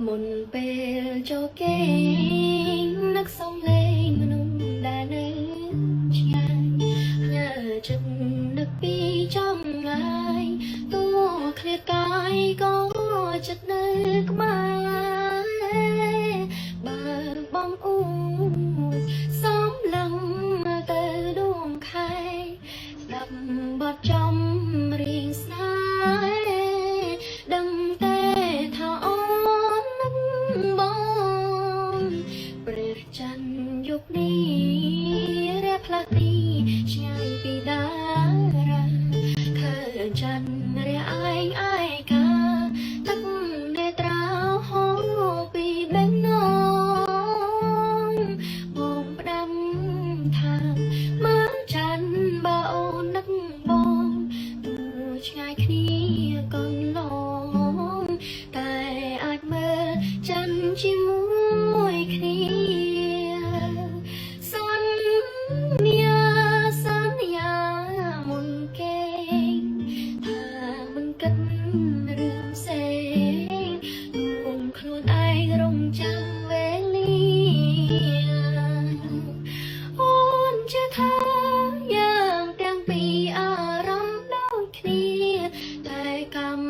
មុនពេលចូលគេងនឹកសំឡេងមនុស្សដែលនៅឆ្ងាយញើចិត្តនឹកពីចំងាយតួឃ្លាតកាយក៏ចិត្តនៅក្បែរបើបងអ៊ូសំឡឹងទៅដួងខែស្ដាប់បទចំរៀងស្នេហ៍ដឹងតែថាអូននឹងបងព្រះច័ន្ទយប់នេះរះផ្លាស់ទីឆ្ងាយពីតារាឃើញច័ន្ទរះឯងឯកាទឹកនេត្រាហូរពីបេះដូងបងផ្ដាំថាមើលច័ន្ទបើអូននឹកបងទូឆ្ងាយគ្នាកន្លងតែអាចមើលច័ន្ទជាមួយគ្នាសន្យាមុនគេងថាមិនគិតរឿងផ្សេងរួមខ្លួនឯងរងចាំវេលាអូនជាថាយ៉ាងទាំងពីរអារម្មណ៍ដូចគ្នាតែកម្ម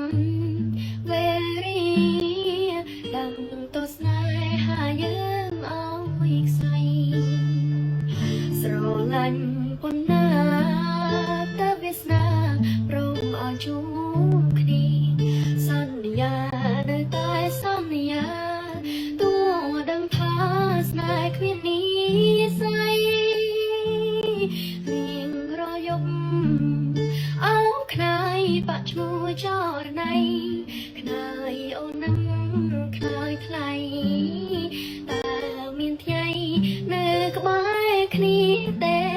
វេរីដាំទោស្នេហាយើងឲ្យខ្សែស្រឡាញ់ប៉ុណ្ណាតើវាសនាព្រមឲ្យជួបគ្នាសន្យានៅតែសន្យាទោះដឹងថាស្នេហ៍គ្មាននិស្ស័យរៀងរាល់យប់អោខ្នាយបាក់ឈ្មោះចរណៃខ្នាយអូននឹងខ្នាយថ្លៃតើមានថ្ងៃនៅក្បែរគ្នាទេ